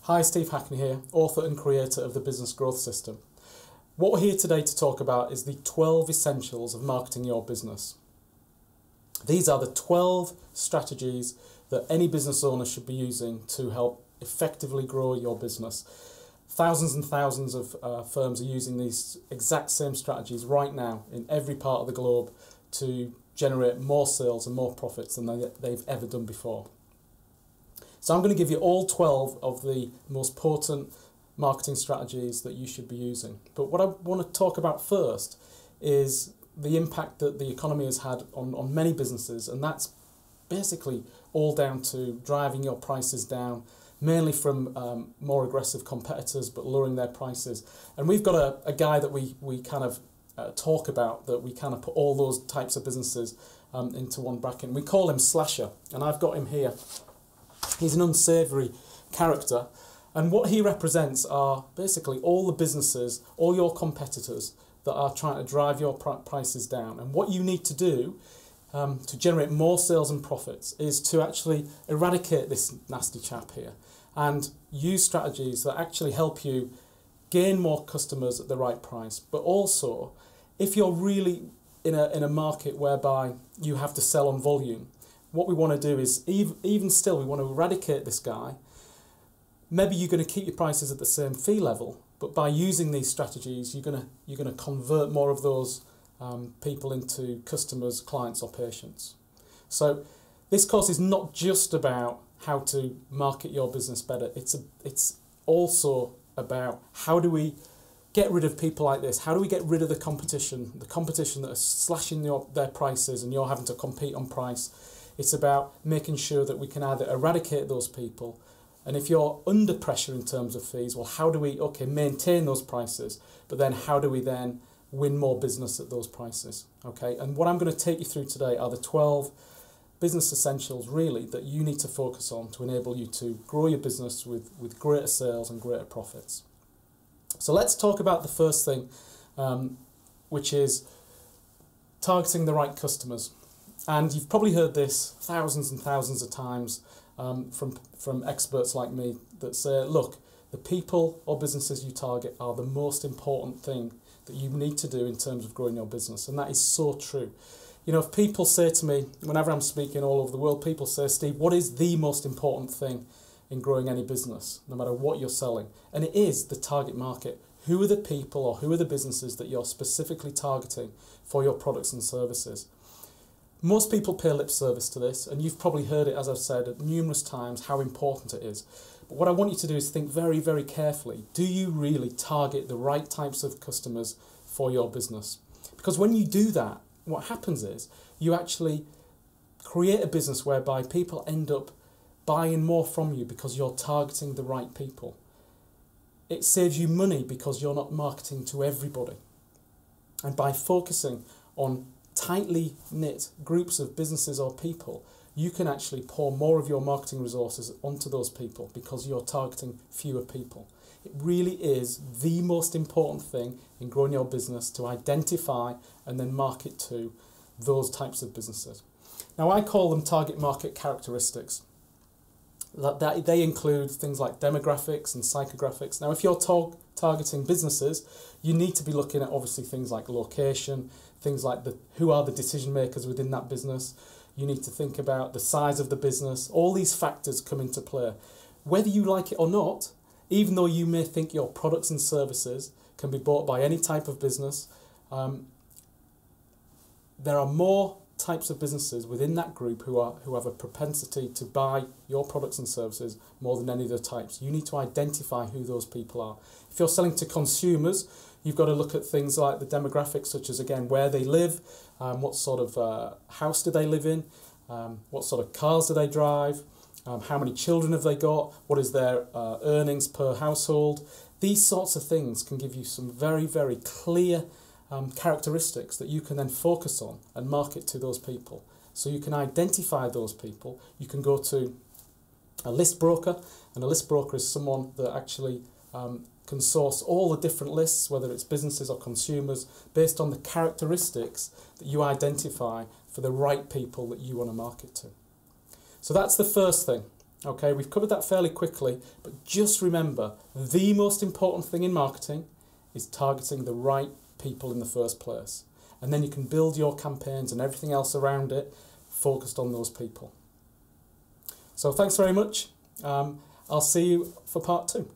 Hi, Steve Hackney here, author and creator of the Business Growth System. What we're here today to talk about is the 12 essentials of marketing your business. These are the 12 strategies that any business owner should be using to help effectively grow your business. Thousands and thousands of firms are using these exact same strategies right now in every part of the globe to generate more sales and more profits than they've ever done before. So I'm going to give you all 12 of the most potent marketing strategies that you should be using. But what I want to talk about first is the impact that the economy has had on many businesses, and that's basically all down to driving your prices down, mainly from more aggressive competitors, but lowering their prices. And we've got a guy that we kind of talk about, that we kind of put all those types of businesses into one bracket. And we call him Slasher, and I've got him here. He's an unsavoury character, and what he represents are basically all the businesses, all your competitors that are trying to drive your prices down. And what you need to do to generate more sales and profits is to actually eradicate this nasty chap here and use strategies that actually help you gain more customers at the right price. But also, if you're really in a market whereby you have to sell on volume, what we want to do is, even still, we want to eradicate this guy. Maybe you're going to keep your prices at the same fee level, but by using these strategies, you're going to convert more of those people into customers, clients, or patients. So this course is not just about how to market your business better. It's also about how do we get rid of people like this? How do we get rid of the competition that is slashing their prices and you're having to compete on price? It's about making sure that we can either eradicate those people, and if you're under pressure in terms of fees, well, how do we, maintain those prices, but then how do we then win more business at those prices, okay? And what I'm going to take you through today are the 12 business essentials, really, that you need to focus on to enable you to grow your business with greater sales and greater profits. So let's talk about the first thing, which is targeting the right customers. And you've probably heard this thousands and thousands of times from experts like me that say, look, the people or businesses you target are the most important thing that you need to do in terms of growing your business. And that is so true. You know, if people say to me, whenever I'm speaking all over the world, people say, Steve, what is the most important thing in growing any business, no matter what you're selling? And it is the target market. Who are the people or who are the businesses that you're specifically targeting for your products and services? Most people pay lip service to this, and you've probably heard it, as I've said, numerous times, how important it is. But what I want you to do is think very, very carefully. Do you really target the right types of customers for your business? Because when you do that, what happens is you actually create a business whereby people end up buying more from you because you're targeting the right people. It saves you money because you're not marketing to everybody. And by focusing on tightly knit groups of businesses or people, you can actually pour more of your marketing resources onto those people because you're targeting fewer people. It really is the most important thing in growing your business to identify and then market to those types of businesses. Now, I call them target market characteristics. That they include things like demographics and psychographics. Now, if you're targeting businesses, you need to be looking at obviously things like location, things like who are the decision makers within that business. You need to think about the size of the business. All these factors come into play. Whether you like it or not, even though you may think your products and services can be bought by any type of business, there are more types of businesses within that group who have a propensity to buy your products and services more than any other types. You need to identify who those people are. If you're selling to consumers, you've got to look at things like the demographics, such as, again, where they live, what sort of house do they live in, what sort of cars do they drive, how many children have they got, what is their earnings per household. These sorts of things can give you some very, very clear characteristics that you can then focus on and market to those people. So you can identify those people. You can go to a list broker, and a list broker is someone that actually can source all the different lists, whether it's businesses or consumers, based on the characteristics that you identify for the right people that you want to market to. So that's the first thing. Okay, we've covered that fairly quickly, but just remember, the most important thing in marketing is targeting the right people in the first place. And then you can build your campaigns and everything else around it focused on those people. So thanks very much. I'll see you for part 2.